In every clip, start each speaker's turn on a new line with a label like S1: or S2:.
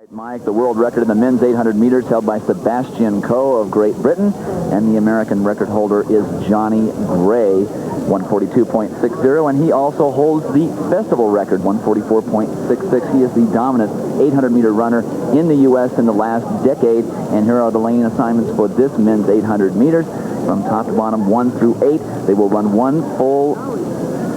S1: Mike, the world record in the men's 800 meters held by Sebastian Coe of Great Britain, and the American record holder is Johnny Gray, 142.60, and he also holds the festival record, 144.66. He is the dominant 800-meter runner in the U.S. in the last decade, and here are the lane assignments for this men's 800 meters. From top to bottom, 1 through 8, they will run one full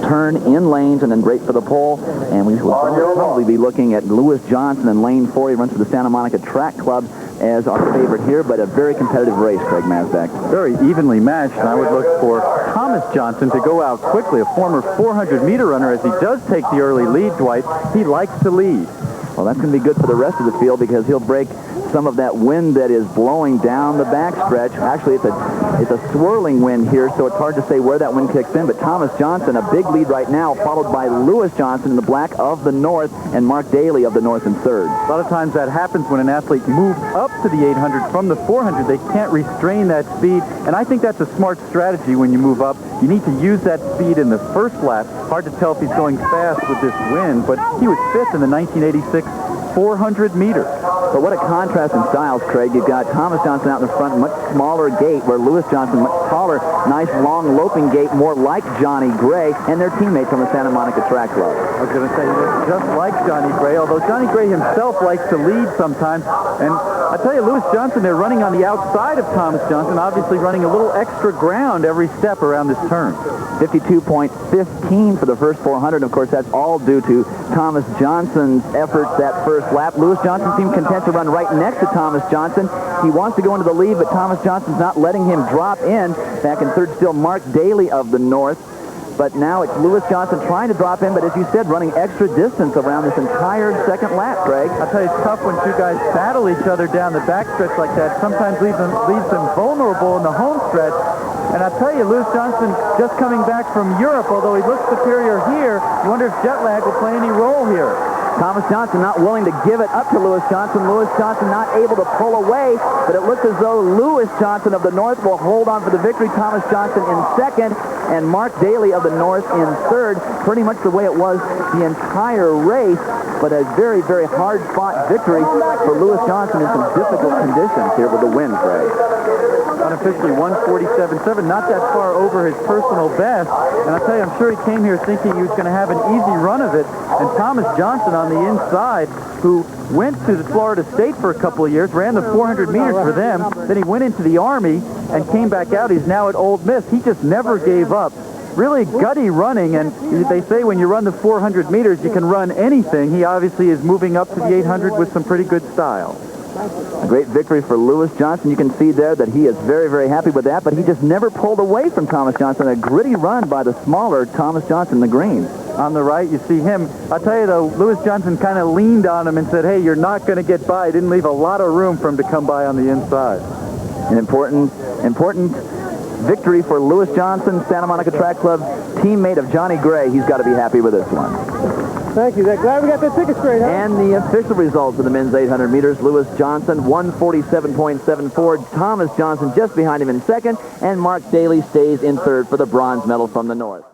S1: turn in lanes and then break for the pole, and we will probably be looking at Lewis Johnson in lane 4. He runs for the Santa Monica Track Club as our favorite here, but a very competitive race, Craig Masback.
S2: Very evenly matched, and I would look for Thomas Johnson to go out quickly, a former 400-meter runner, as he does take the early lead, Dwight. He likes to lead.
S1: Well, that's going to be good for the rest of the field because he'll break some of that wind that is blowing down the backstretch. Actually, it's a swirling wind here, so it's hard to say where that wind kicks in, but Thomas Johnson, a big lead right now, followed by Lewis Johnson in the black of the North and Mark Dailey of the North in third.
S2: A lot of times that happens when an athlete moves up to the 800 from the 400. They can't restrain that speed, and I think that's a smart strategy when you move up. You need to use that speed in the first lap. Hard to tell if he's going fast with this wind, but he was fifth in the 1986 400 meters.
S1: But what a contrast in styles, Craig. You've got Thomas Johnson out in the front, much smaller gait, where Lewis Johnson, much taller, nice long loping gait, more like Johnny Gray, and their teammates from the Santa Monica Track Club.
S2: I was going to say, he looks just like Johnny Gray, although Johnny Gray himself likes to lead sometimes. And I tell you, Lewis Johnson, they're running on the outside of Thomas Johnson, obviously running a little extra ground every step around this turn.
S1: 52.15 for the first 400. Of course, that's all due to Thomas Johnson's efforts that first lap. Lewis Johnson seemed content to run right next to Thomas Johnson. He wants to go into the lead, but Thomas Johnson's not letting him drop in. Back in third still, Mark Dailey of the North. But now it's Lewis Johnson trying to drop in, but as you said, running extra distance around this entire second lap, Craig.
S2: I'll tell you, it's tough when two guys battle each other down the backstretch like that. Sometimes leaves them vulnerable in the home stretch. And I'll tell you, Lewis Johnson just coming back from Europe, although he looks superior here, you wonder if jet lag will play any role here.
S1: Thomas Johnson not willing to give it up to Lewis Johnson. Lewis Johnson not able to pull away, but it looks as though Lewis Johnson of the North will hold on for the victory. Thomas Johnson in second, and Mark Dailey of the North in third. Pretty much the way it was the entire race, but a very, very hard-fought victory for Lewis Johnson in some difficult conditions here with the wind, Craig.
S2: Unofficially 147.7, not that far over his personal best. And I'll tell you, I'm sure he came here thinking he was going to have an easy run of it. And Thomas Johnson on the inside, who went to the Florida State for a couple of years, ran the 400 meters for them, then he went into the Army and came back out. He's now at Ole Miss. He just never gave up. Really gutty running, and they say when you run the 400 meters, you can run anything. He obviously is moving up to the 800 with some pretty good style.
S1: A great victory for Lewis Johnson. You can see there that he is very, very happy with that, but he just never pulled away from Thomas Johnson. A gritty run by the smaller Thomas Johnson, the green.
S2: On the right, you see him. I'll tell you, though, Lewis Johnson kind of leaned on him and said, hey, you're not going to get by. He didn't leave a lot of room for him to come by on the inside.
S1: An important victory for Lewis Johnson, Santa Monica Track Club, teammate of Johnny Gray. He's got to be happy with this one.
S2: Thank you. Glad we got that ticket straight, huh?
S1: And the official results of the men's 800 meters, Lewis Johnson, 147.74. Thomas Johnson just behind him in second, and Mark Dailey stays in third for the bronze medal from the North.